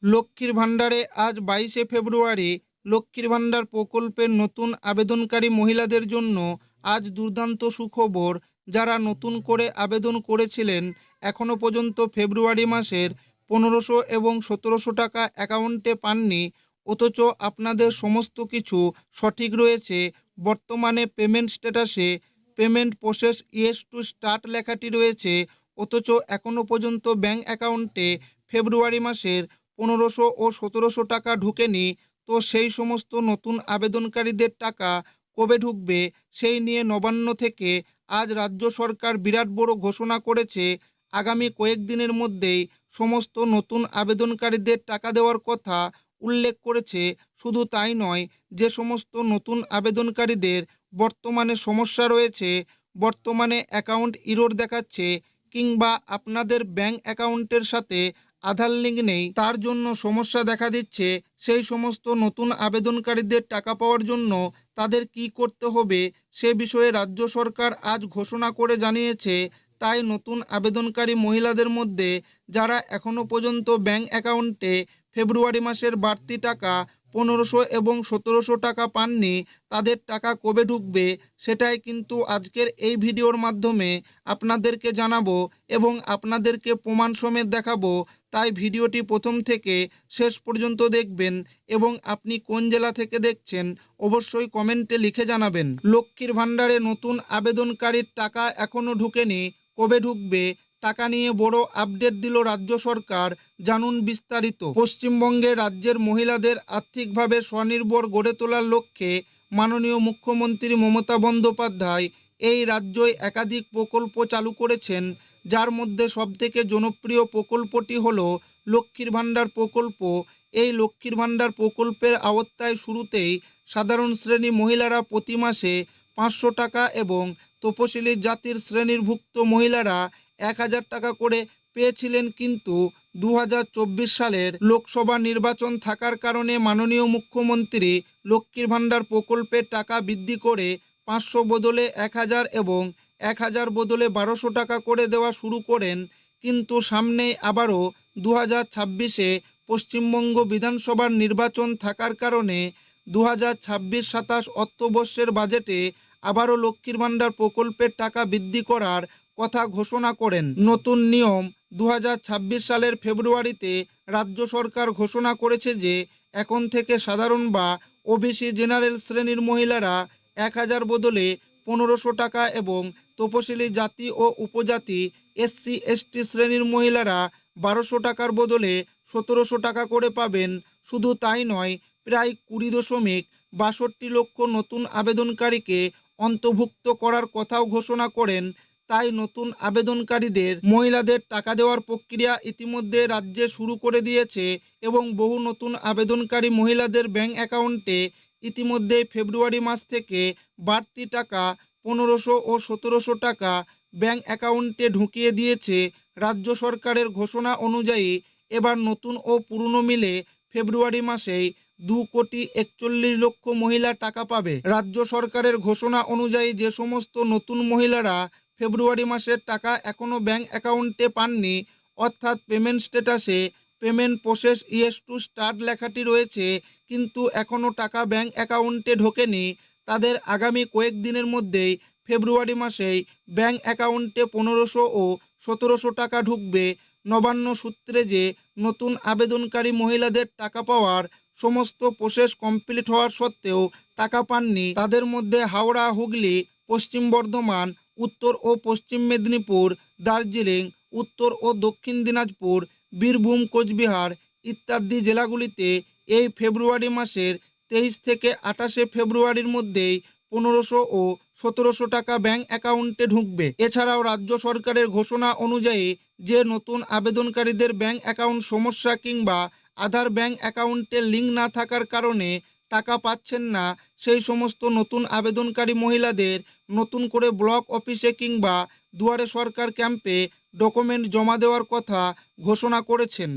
লক্ষ্মীর ভাণ্ডারে আজ 22শে ফেব্রুয়ারি লক্ষ্মীর ভাণ্ডার প্রকল্পের নতুন আবেদনকারী মহিলাদের জন্য আজ দুর্দান্ত সুখবর। যারা নতুন করে আবেদন করেছিলেন এখনও পর্যন্ত ফেব্রুয়ারি মাসের 1500 এবং 1700 টাকা অ্যাকাউন্টে পাননি, অথচ আপনাদের সমস্ত কিছু সঠিক রয়েছে। বর্তমানে পেমেন্ট স্ট্যাটাসে payment process yes to start লেখাটি রয়েছে, অথচ এখনও পর্যন্ত ব্যাঙ্ক অ্যাকাউন্টে ফেব্রুয়ারি মাসের 1500 ও 1700 টাকা ঢুকেনি। তো সেই সমস্ত নতুন আবেদনকারীদের টাকা কবে ঢুকবে সেই নিয়ে নবান্ন থেকে আজ রাজ্য সরকার বিরাট বড় ঘোষণা করেছে। আগামী কয়েকদিনের মধ্যেই সমস্ত নতুন আবেদনকারীদের টাকা দেওয়ার কথা উল্লেখ করেছে। শুধু তাই নয়, যে সমস্ত নতুন আবেদনকারীদের বর্তমানে সমস্যা রয়েছে, বর্তমানে অ্যাকাউন্ট ইরর দেখাচ্ছে কিংবা আপনাদের ব্যাঙ্ক অ্যাকাউন্টের সাথে আধার লিঙ্ক নেই, তার জন্য সমস্যা দেখা দিচ্ছে, সেই সমস্ত নতুন আবেদনকারীদের টাকা পাওয়ার জন্য তাদের কি করতে হবে সে বিষয়ে রাজ্য সরকার আজ ঘোষণা করে জানিয়েছে। তাই নতুন আবেদনকারী মহিলাদের মধ্যে যারা এখনও পর্যন্ত ব্যাঙ্ক অ্যাকাউন্টে ফেব্রুয়ারি মাসের বাড়তি টাকা 1500 এবং 1700 টাকা পাননি, তাদের টাকা কবে ঢুকবে সেটাই কিন্তু আজকের এই ভিডিওর মাধ্যমে আপনাদেরকে জানাবো এবং আপনাদেরকে প্রমাণ সমেত দেখাবো। তাই ভিডিওটি প্রথম থেকে শেষ পর্যন্ত দেখবেন এবং আপনি কোন জেলা থেকে দেখছেন অবশ্যই কমেন্টে লিখে জানাবেন। লক্ষ্মীর ভাণ্ডারে নতুন আবেদনকারীর টাকা এখনও ঢুকেনি, কবে ঢুকবে টাকা নিয়ে বড় আপডেট দিল রাজ্য সরকার। জানুন বিস্তারিত। পশ্চিমবঙ্গে রাজ্যের মহিলাদের আর্থিকভাবে স্বনির্ভর গড়ে তোলার লক্ষ্যে মাননীয় মুখ্যমন্ত্রী মমতা বন্দ্যোপাধ্যায় এই রাজ্যই একাধিক প্রকল্প চালু করেছেন, যার মধ্যে সবথেকে জনপ্রিয় প্রকল্পটি হলো লক্ষ্মীর ভাণ্ডার প্রকল্প। এই লক্ষ্মীর ভাণ্ডার প্রকল্পের আওতায় শুরুতেই সাধারণ শ্রেণী মহিলারা প্রতি মাসে 500 টাকা এবং তপশিলি জাতির শ্রেণীরভুক্ত মহিলারা 1000 টাকা করে পেয়েছিলেন, কিন্তু 2024 সালের লোকসভা নির্বাচন থাকার কারণে মাননীয় মুখ্যমন্ত্রী লক্ষ্মীর ভাণ্ডার প্রকল্পের টাকা বৃদ্ধি করে 500 বদলে 1000 এবং 1000 বদলে 1200 টাকা করে দেওয়া শুরু করেন। কিন্তু সামনেই আবারও 2026-এ পশ্চিমবঙ্গ বিধানসভার নির্বাচন থাকার কারণে 2026-27 অর্থবর্ষের বাজেটে আবারও লক্ষ্মীর ভাণ্ডার প্রকল্পের টাকা বৃদ্ধি করার কথা ঘোষণা করেন। নতুন নিয়ম 2026 সালের ফেব্রুয়ারিতে রাজ্য সরকার ঘোষণা করেছে যে এখন থেকে সাধারণ বা ওবিসি জেনারেল শ্রেণীর মহিলারা 1000 বদলে 1500 টাকা এবং তপশিলি জাতি ও উপজাতি SC ST শ্রেণীর মহিলারা 1200 টাকার বদলে 1700 টাকা করে পাবেন। শুধু তাই নয়, প্রায় 20.62 লক্ষ নতুন আবেদনকারীকে অন্তর্ভুক্ত করার কথাও ঘোষণা করেন। তাই নতুন আবেদনকারীদের মহিলাদের টাকা দেওয়ার প্রক্রিয়া ইতিমধ্যে রাজ্যে শুরু করে দিয়েছে এবং বহু নতুন আবেদনকারী মহিলাদের ব্যাঙ্ক অ্যাকাউন্টে ইতিমধ্যে ফেব্রুয়ারি মাস থেকে বাড়তি টাকা 1500 ও 1700 টাকা ব্যাঙ্ক অ্যাকাউন্টে ঢুকিয়ে দিয়েছে। রাজ্য সরকারের ঘোষণা অনুযায়ী এবার নতুন ও পুরনো মিলে ফেব্রুয়ারি মাসেই 2,41,00,000 মহিলা টাকা পাবে। রাজ্য সরকারের ঘোষণা অনুযায়ী যে সমস্ত নতুন মহিলারা ফেব্রুয়ারি মাসের টাকা এখনও ব্যাঙ্ক অ্যাকাউন্টে পাননি, অর্থাৎ পেমেন্ট স্ট্যাটাসে payment process yes to start লেখাটি রয়েছে কিন্তু এখনও টাকা ব্যাঙ্ক অ্যাকাউন্টে ঢোকেনি, তাদের আগামী কয়েকদিনের মধ্যেই ফেব্রুয়ারি মাসেই ব্যাঙ্ক অ্যাকাউন্টে 1500 ও 1700 টাকা ঢুকবে। নবান্ন সূত্রে যে নতুন আবেদনকারী মহিলাদের টাকা পাওয়ার সমস্ত প্রসেস কমপ্লিট হওয়ার সত্ত্বেও টাকা পাননি, তাদের মধ্যে হাওড়া, হুগলি, পশ্চিম বর্ধমান, উত্তর ও পশ্চিম মেদিনীপুর, দার্জিলিং, উত্তর ও দক্ষিণ দিনাজপুর, বীরভূম, কোচবিহার ইত্যাদি জেলাগুলিতে এই ফেব্রুয়ারি মাসের 23 থেকে 28শে ফেব্রুয়ারির মধ্যেই 1500 ও 1700 টাকা ব্যাঙ্ক অ্যাকাউন্টে ঢুকবে। এছাড়াও রাজ্য সরকারের ঘোষণা অনুযায়ী যে নতুন আবেদনকারীদের ব্যাঙ্ক অ্যাকাউন্ট সমস্যা কিংবা আধার ব্যাঙ্ক অ্যাকাউন্টে লিঙ্ক না থাকার কারণে টাকা পাচ্ছেন না, সেই সমস্ত নতুন আবেদনকারী মহিলাদের নতুন করে ব্লক অফিসে কিংবা দুয়ারে সরকার ক্যাম্পে ডকুমেন্ট জমা দেওয়ার কথা ঘোষণা করেছেন।